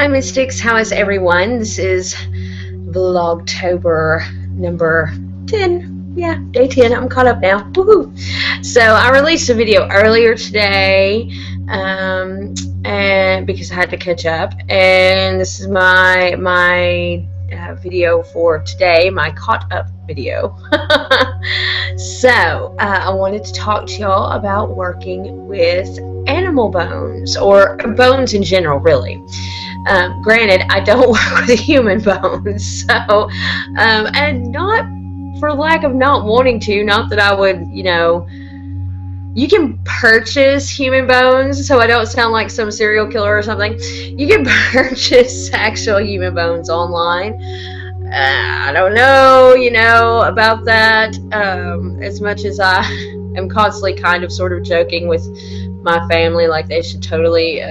Hi Mystics, how is everyone? This is Vlogtober number 10. Yeah, day 10. I'm caught up now. Woohoo! So I released a video earlier today, and because I had to catch up, and this is my video for today, my caught up video. So I wanted to talk to y'all about working with animal bones, or bones in general, really. Granted, I don't work with human bones, so and not for lack of not wanting to, not that I would, you can purchase human bones, so I don't sound like some serial killer or something. You can purchase actual human bones online. I don't know, about that, as much as I am constantly kind of sort of joking with my family, like they should totally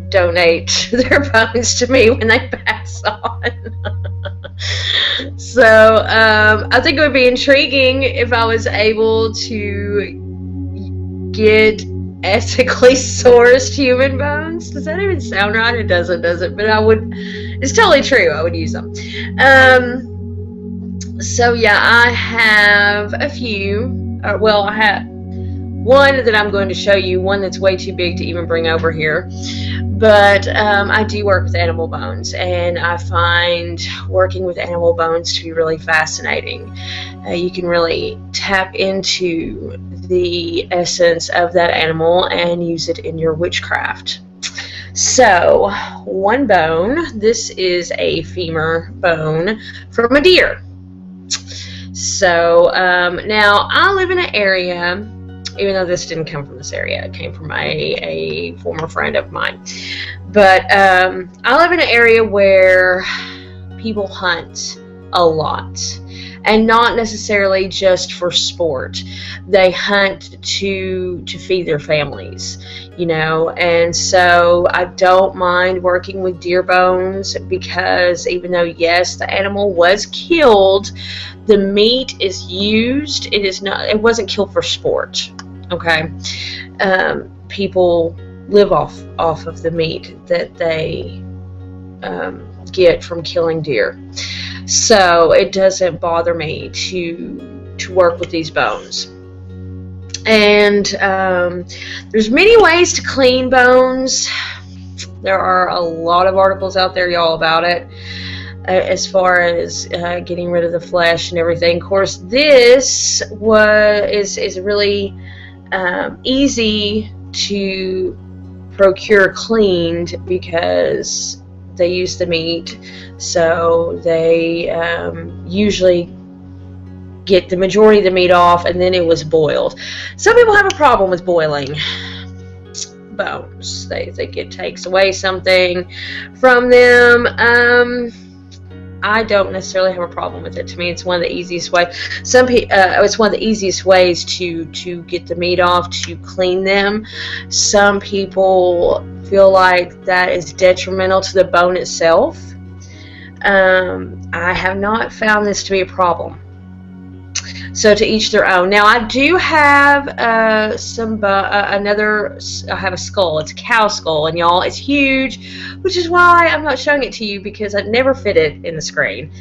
donate their bones to me when they pass on. So I think it would be intriguing if I was able to get ethically sourced human bones. Does that even sound right? It doesn't, does it? But I would. It's totally true. I would use them. So yeah, I have a few. Well, I have one that I'm going to show you. One that's way too big to even bring over here. But I do work with animal bones, and I find working with animal bones to be really fascinating. You can really tap into the essence of that animal and use it in your witchcraft. So, one bone, this is a femur bone from a deer. So, now I live in an area, even though this didn't come from this area, it came from a former friend of mine. But I live in an area where people hunt a lot, and not necessarily just for sport. They hunt to feed their families, and so I don't mind working with deer bones, because even though, yes, the animal was killed, the meat is used. It wasn't killed for sport. Okay, people live off of the meat that they get from killing deer, so it doesn't bother me to work with these bones. And there's many ways to clean bones. There are a lot of articles out there, y'all, about it, as far as getting rid of the flesh and everything. Of course, this is really easy to procure cleaned, because they use the meat, so they usually get the majority of the meat off, and then it was boiled. Some people have a problem with boiling bones. They think it takes away something from them. I don't necessarily have a problem with it. To me, it's one of the easiest ways. It's one of the easiest ways to get the meat off, to clean them. Some people feel like that is detrimental to the bone itself. I have not found this to be a problem. So to each their own. Now I do have I have a skull. It's a cow skull, and y'all, it's huge, which is why I'm not showing it to you, because I never fit it in the screen.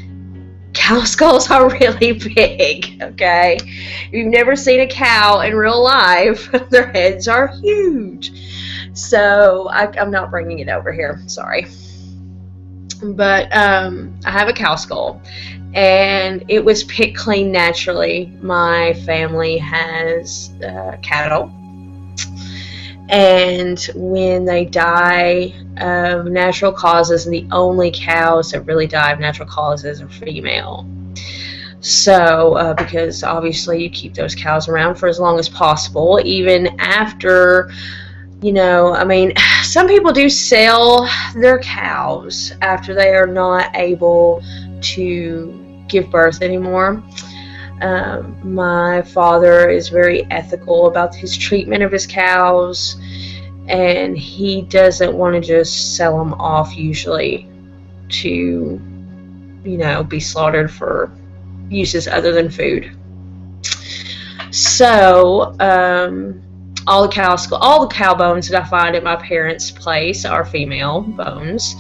Cow skulls are really big, okay? If you've never seen a cow in real life, their heads are huge. So I'm not bringing it over here, sorry. But I have a cow skull, and it was picked clean naturally. My family has cattle, and when they die of natural causes, and the only cows that really die of natural causes are female. So because obviously you keep those cows around for as long as possible, even after, I mean, some people do sell their cows after they are not able to give birth anymore. My father is very ethical about his treatment of his cows, and he doesn't want to just sell them off usually to, be slaughtered for uses other than food. So all the cow bones that I find at my parents' place are female bones.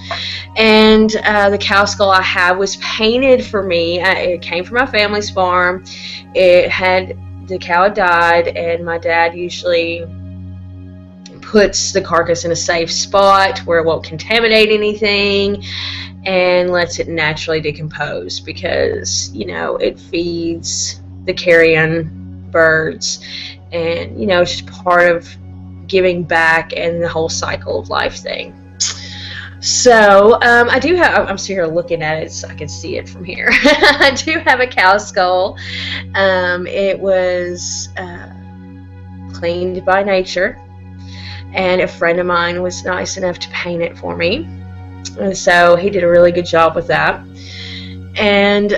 And the cow skull I have was painted for me. It came from my family's farm. The cow had died, and my dad usually puts the carcass in a safe spot where it won't contaminate anything and lets it naturally decompose, because, you know, it feeds the carrion birds, and, you know, it's just part of giving back and the whole cycle of life thing. So I do have, I'm sitting here looking at it so I can see it from here. I do have a cow skull. It was cleaned by nature, and a friend of mine was nice enough to paint it for me, and so he did a really good job with that. And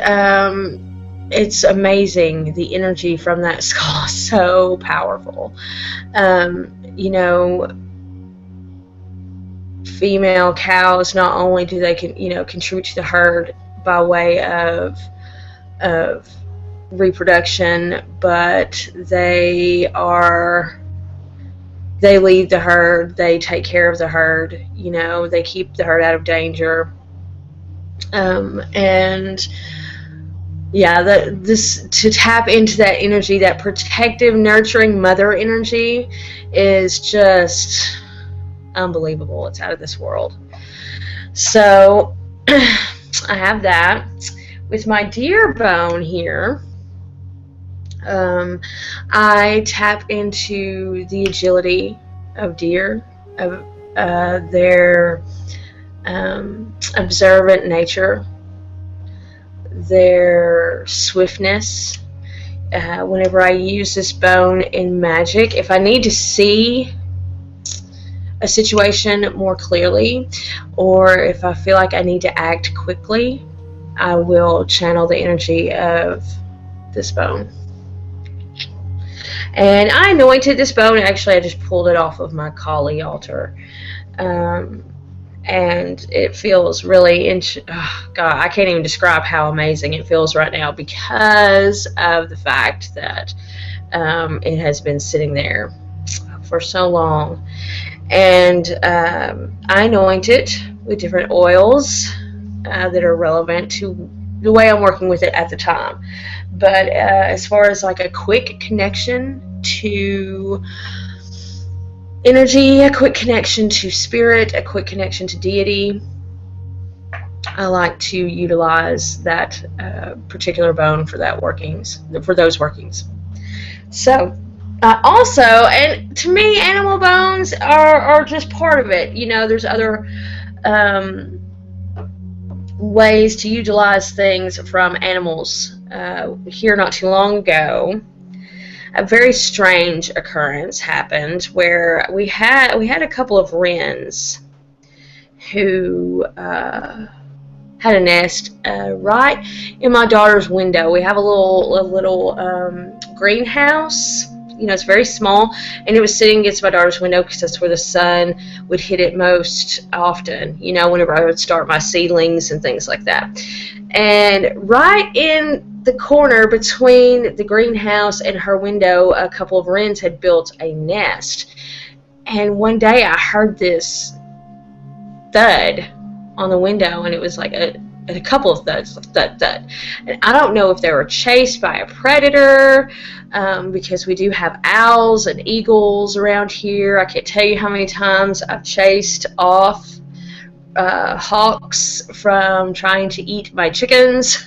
it's amazing, the energy from that skull is so powerful. You know, female cows, not only do they contribute to the herd by way of reproduction, but they lead the herd, they take care of the herd, you know, they keep the herd out of danger. And yeah, to tap into that energy, that protective, nurturing mother energy, is just unbelievable. It's out of this world. So I have that. With my deer bone here, I tap into the agility of deer, of their observant nature, their swiftness. Whenever I use this bone in magic, if I need to see a situation more clearly, or if I feel like I need to act quickly, I will channel the energy of this bone. And I anointed this bone. Actually, I just pulled it off of my Kali altar. And it feels really, oh God, I can't even describe how amazing it feels right now, because of the fact that it has been sitting there for so long. And I anoint it with different oils that are relevant to the way I'm working with it at the time. But as far as like a quick connection to energy, a quick connection to spirit, a quick connection to deity, I like to utilize that particular bone for those workings. So also, and to me, animal bones are just part of it. You know, there's other ways to utilize things from animals. Here not too long ago, a very strange occurrence happened where we had a couple of wrens who had a nest right in my daughter's window. We have a little greenhouse. You know, it's very small, and it was sitting against my daughter's window because that's where the sun would hit it most often, you know, whenever I would start my seedlings and things like that. And right in the corner between the greenhouse and her window, a couple of wrens had built a nest. And one day I heard this thud on the window, and it was like a couple of thuds, thud, thud. And I don't know if they were chased by a predator, because we do have owls and eagles around here. I can't tell you how many times I've chased off hawks from trying to eat my chickens.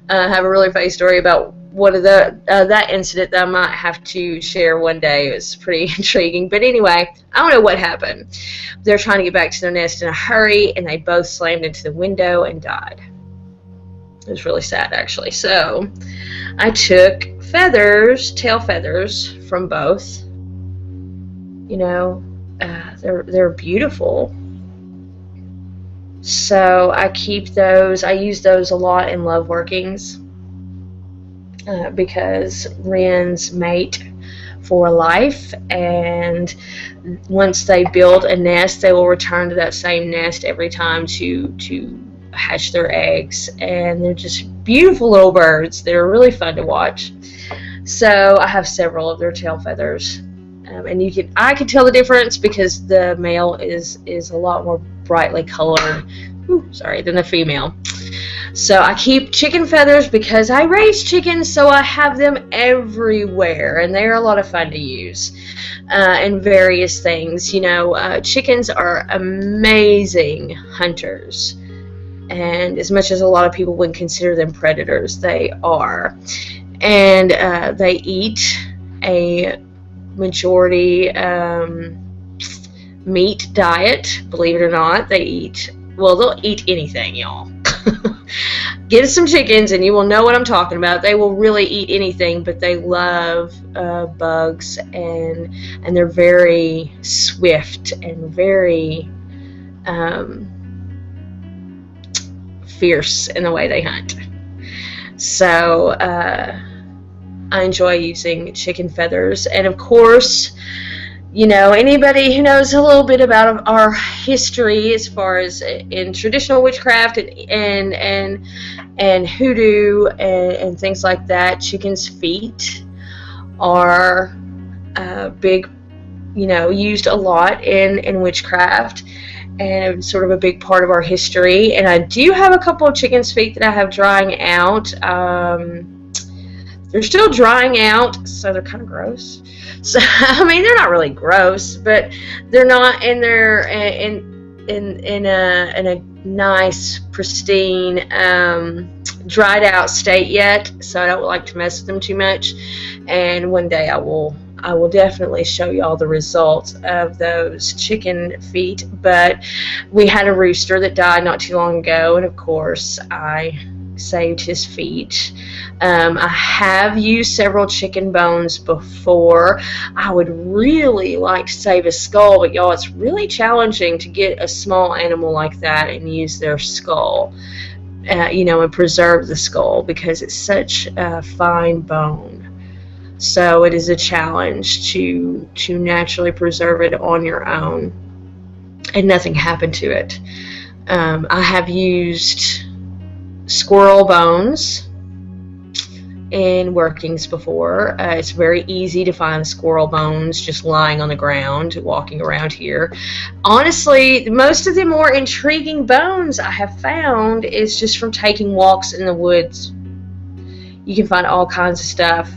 I have a really funny story about one of that incident that I might have to share one day. It was pretty intriguing. But anyway, I don't know what happened. They're trying to get back to their nest in a hurry, and they both slammed into the window and died. It was really sad, actually. So I took tail feathers from both. You know, they're beautiful. So I keep those. I use those a lot in love workings, because wrens mate for life, and once they build a nest, they will return to that same nest every time to hatch their eggs. And they're just beautiful little birds. They're really fun to watch. So I have several of their tail feathers and I can tell the difference because the male is a lot more brightly colored, than the female. So I keep chicken feathers because I raise chickens, so I have them everywhere, and they're a lot of fun to use in various things. You know, chickens are amazing hunters, and as much as a lot of people would consider them predators, they are. And they eat a majority meat diet, believe it or not. They'll eat anything, y'all. Get some chickens and you will know what I'm talking about. They will really eat anything, but they love bugs, and they're very swift and very fierce in the way they hunt. So I enjoy using chicken feathers, and of course, you know, anybody who knows a little bit about our history as far as in traditional witchcraft and hoodoo and things like that, chicken's feet are big, you know, used a lot in witchcraft, and sort of a big part of our history. And I do have a couple of chicken's feet that I have drying out. They're still drying out, so they're kind of gross. So I mean, they're not really gross, but they're not in there in a nice, pristine, dried out state yet. So I don't like to mess with them too much. And one day I will definitely show you all the results of those chicken feet. But we had a rooster that died not too long ago, and of course I saved his feet. I have used several chicken bones before. I would really like to save a skull, but y'all, it's really challenging to get a small animal like that and use their skull, you know, and preserve the skull, because it's such a fine bone. So it is a challenge to naturally preserve it on your own and nothing happened to it. I have used squirrel bones in workings before. It's very easy to find squirrel bones just lying on the ground, walking around here. Honestly, most of the more intriguing bones I have found is just from taking walks in the woods. You can find all kinds of stuff.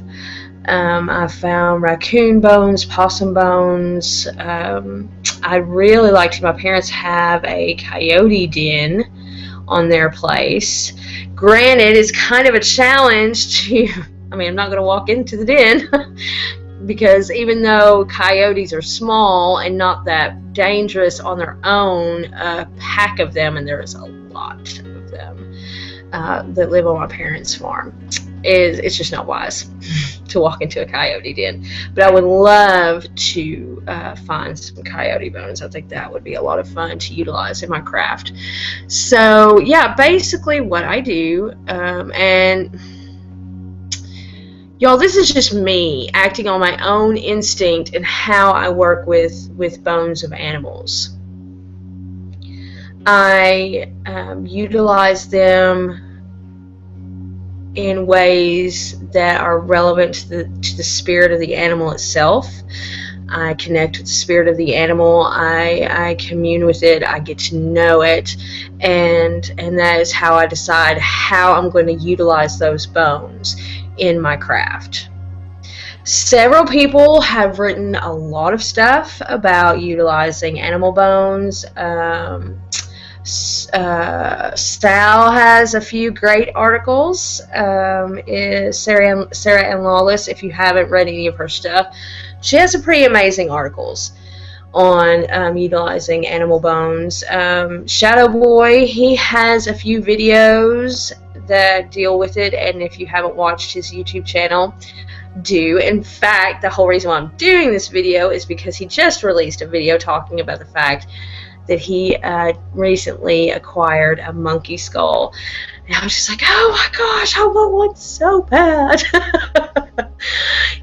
I found raccoon bones, possum bones. I really liked, my parents have a coyote den on their place. Granted, it's kind of a challenge to, I mean, I'm not going to walk into the den because even though coyotes are small and not that dangerous on their own, a pack of them, and there's a lot of them that live on my parents' farm, it's just not wise to walk into a coyote den. But I would love to find some coyote bones. I think that would be a lot of fun to utilize in my craft. So yeah, basically what I do, and y'all, this is just me acting on my own instinct and how I work with bones of animals. I utilize them in ways that are relevant to the spirit of the animal itself. I connect with the spirit of the animal. I commune with it. I get to know it, and that is how I decide how I'm going to utilize those bones in my craft. Several people have written a lot of stuff about utilizing animal bones. Sal has a few great articles. Sarah Ann Lawless, if you haven't read any of her stuff, she has some pretty amazing articles on utilizing animal bones. Shadow Boy, he has a few videos that deal with it, and if you haven't watched his YouTube channel, do. In fact, the whole reason why I'm doing this video is because he just released a video talking about the fact that he recently acquired a monkey skull. And I was just like, oh my gosh, I want one so bad.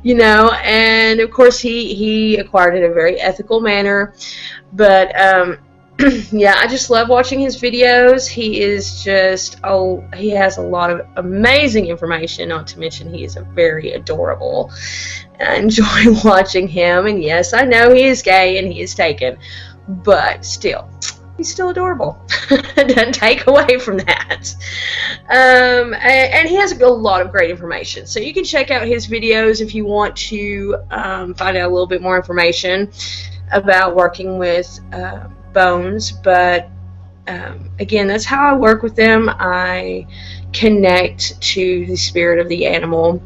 You know, and of course he acquired it in a very ethical manner. But yeah, I just love watching his videos. He is just, oh, he has a lot of amazing information, not to mention he is a very adorable. And I enjoy watching him, and yes, I know he is gay and he is taken, but still, he's still adorable. It doesn't take away from that. And he has a lot of great information, so you can check out his videos if you want to find out a little bit more information about working with bones. But again, that's how I work with them. I connect to the spirit of the animal.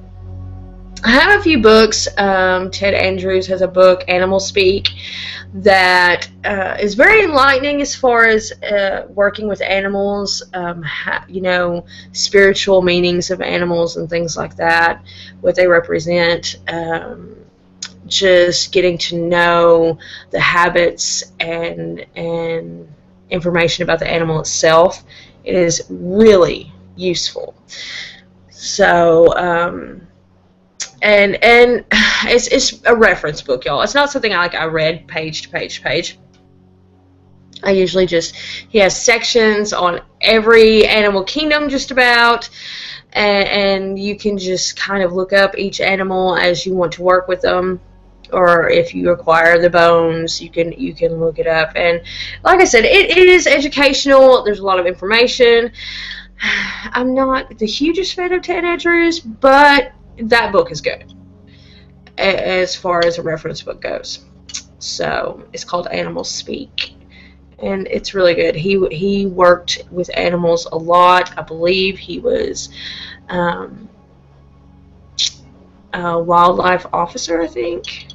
I have a few books. Ted Andrews has a book, Animal Speak, that is very enlightening as far as working with animals, you know, spiritual meanings of animals and things like that, what they represent, just getting to know the habits and information about the animal itself. It is really useful. So, and it's a reference book, y'all. It's not something I read page to page to page. I usually just, he has sections on every animal kingdom just about, and you can just kind of look up each animal as you want to work with them, or if you require the bones, you can look it up. And like I said, it is educational. There's a lot of information. I'm not the hugest fan of Ted Andrews, but that book is good as far as a reference book goes. So it's called Animal Speak, and it's really good. He worked with animals a lot. I believe he was a wildlife officer, I think,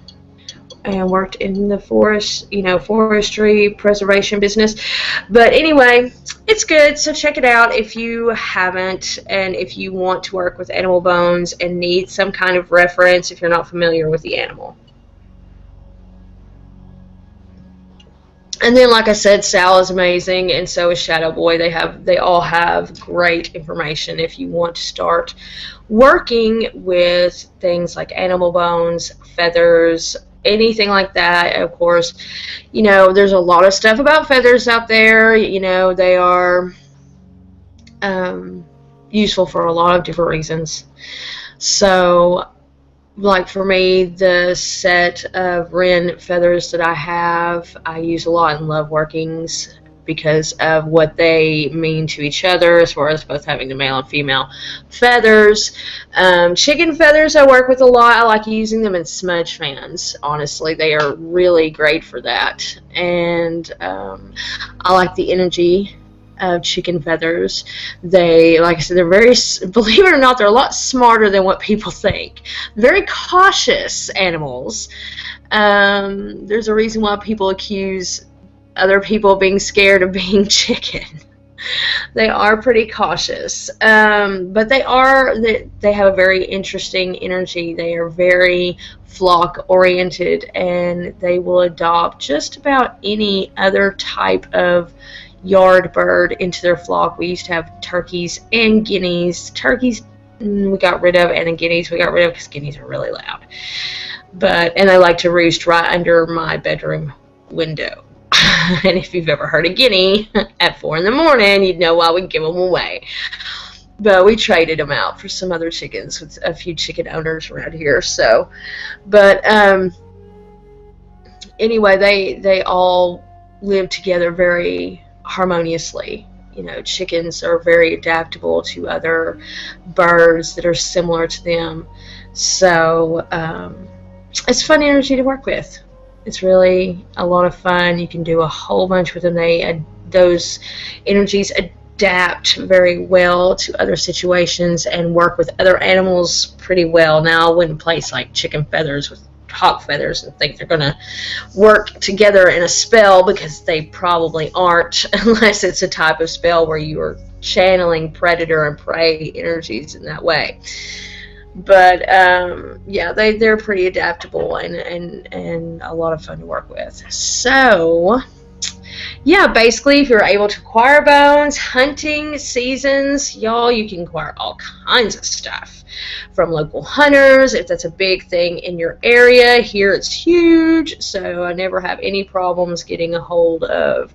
and worked in the forest, you know, forestry preservation business. But anyway, it's good, so check it out if you haven't, and if you want to work with animal bones and need some kind of reference if you're not familiar with the animal. And then, like I said, Sal is amazing, and so is Shadow Boy. They all have great information if you want to start working with things like animal bones, feathers, anything like that. Of course, you know, there's a lot of stuff about feathers out there. You know, they are useful for a lot of different reasons. So, like for me, the set of Wren Feathers that I have, I use a lot in love workings because of what they mean to each other, as far as both having the male and female feathers. Chicken feathers I work with a lot. I like using them in smudge fans. Honestly, they are really great for that. And I like the energy of chicken feathers. They, like I said, they're very, believe it or not, they're a lot smarter than what people think. Very cautious animals. There's a reason why people accuse other people being scared of being chicken. They are pretty cautious, but they have a very interesting energy. They are very flock oriented, and they will adopt just about any other type of yard bird into their flock. We used to have turkeys and guineas. Turkeys we got rid of, and guineas we got rid of because guineas are really loud. And they like to roost right under my bedroom window. And if you've ever heard a guinea at 4 in the morning, you'd know why we give them away. But we traded them out for some other chickens with a few chicken owners around here. So, but anyway, they all live together very harmoniously. You know, chickens are very adaptable to other birds that are similar to them. So it's fun energy to work with. It's really a lot of fun. You can do a whole bunch with them. Those energies adapt very well to other situations and work with other animals pretty well. Now, I wouldn't place like chicken feathers with hawk feathers and think they're going to work together in a spell, because they probably aren't, unless it's a type of spell where you are channeling predator and prey energies in that way. But yeah, they're pretty adaptable and a lot of fun to work with. So yeah, basically, if you're able to acquire bones, hunting seasons, y'all, you can acquire all kinds of stuff from local hunters if that's a big thing in your area. Here it's huge, so I never have any problems getting a hold of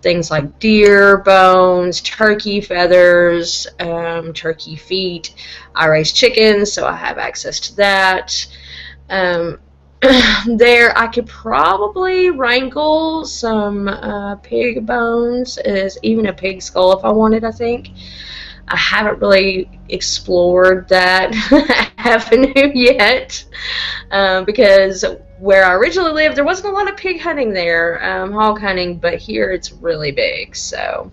things like deer bones, turkey feathers, turkey feet. I raise chickens, so I have access to that. There, I could probably wrangle some pig bones, as even a pig skull if I wanted, I think. I haven't really explored that avenue yet, because where I originally lived, there wasn't a lot of pig hunting there, hog hunting, but here it's really big. So,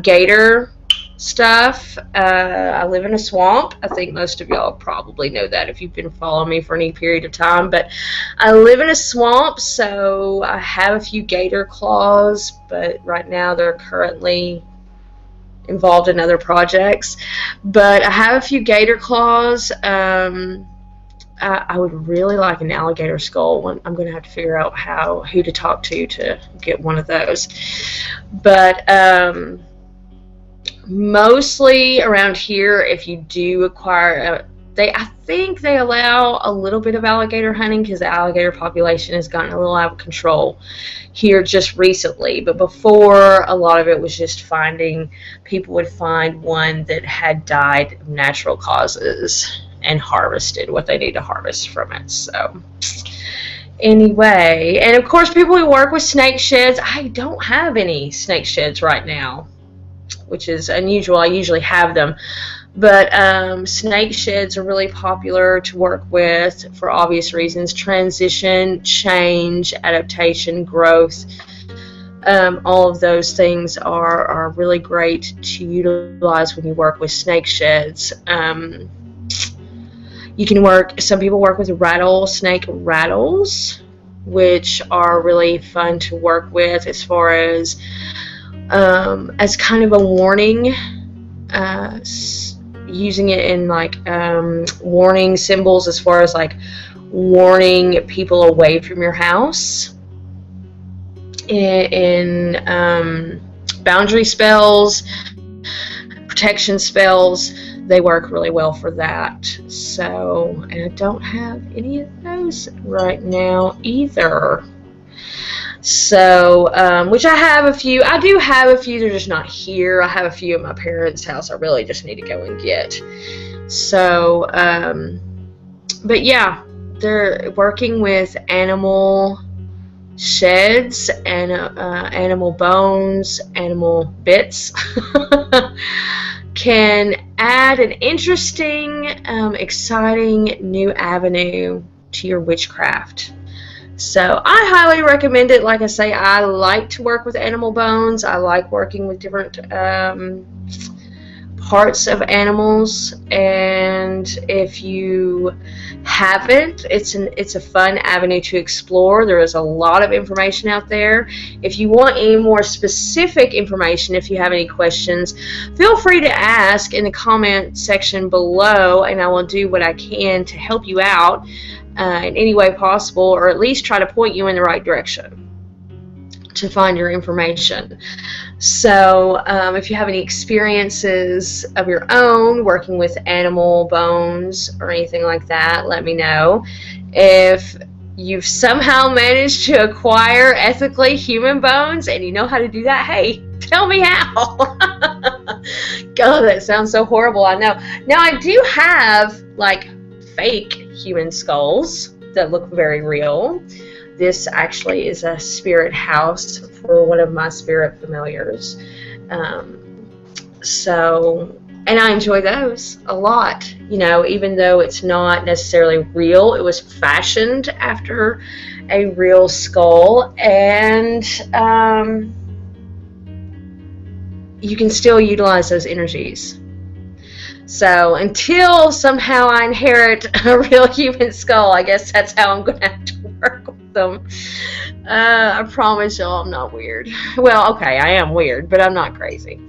gator stuff. I live in a swamp. I think most of y'all probably know that if you've been following me for any period of time, but I live in a swamp, so I have a few gator claws, but right now they're currently involved in other projects. But I have a few gator claws. I would really like an alligator skull. I'm going to have to figure out who to talk to get one of those. But mostly around here, if you do acquire, I think they allow a little bit of alligator hunting because the alligator population has gotten a little out of control here just recently. But before, a lot of it was just people would find one that had died of natural causes and harvested what they need to harvest from it. So anyway, and of course people who work with snake sheds, I don't have any snake sheds right now, which is unusual. I usually have them. But snake sheds are really popular to work with for obvious reasons. Transition, change, adaptation, growth. All of those things are really great to utilize when you work with snake sheds. You can some people work with snake rattles, which are really fun to work with as far as kind of a warning, using it in like warning symbols as far as like warning people away from your house. In boundary spells, protection spells, they work really well for that. So, and I don't have any of those right now either. So, which I have a few. I do have a few, they're just not here. I have a few at my parents' house I really just need to go and get. So, but yeah, they're working with animal sheds and animal bones, animal bits can add an interesting, exciting new avenue to your witchcraft. So I highly recommend it. Like I say, I like to work with animal bones. I like working with different parts of animals, and if you haven't, it's a fun avenue to explore. There is a lot of information out there. If you want any more specific information, if you have any questions, feel free to ask in the comment section below, and I will do what I can to help you out in any way possible, or at least try to point you in the right direction to find your information. So if you have any experiences of your own working with animal bones or anything like that, let me know. If you've somehow managed to acquire ethically human bones and you know how to do that, hey, tell me how. God, that sounds so horrible, I know. Now, I do have like fake human skulls that look very real. This actually is a spirit house for one of my spirit familiars. And I enjoy those a lot. You know, even though it's not necessarily real, it was fashioned after a real skull, and you can still utilize those energies. So until somehow I inherit a real human skull, I guess that's how I'm going to have to work with them. I promise y'all I'm not weird. Well, okay, I am weird, but I'm not crazy.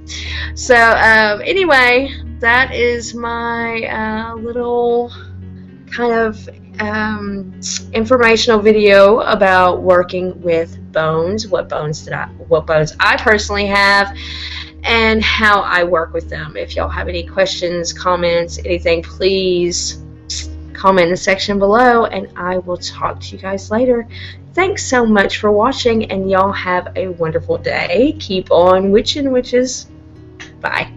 So anyway, that is my little kind of informational video about working with bones, what bones I personally have, and how I work with them. If y'all have any questions, comments, anything, please comment in the section below, and I will talk to you guys later. Thanks so much for watching, and y'all have a wonderful day. Keep on witching, witches. Bye.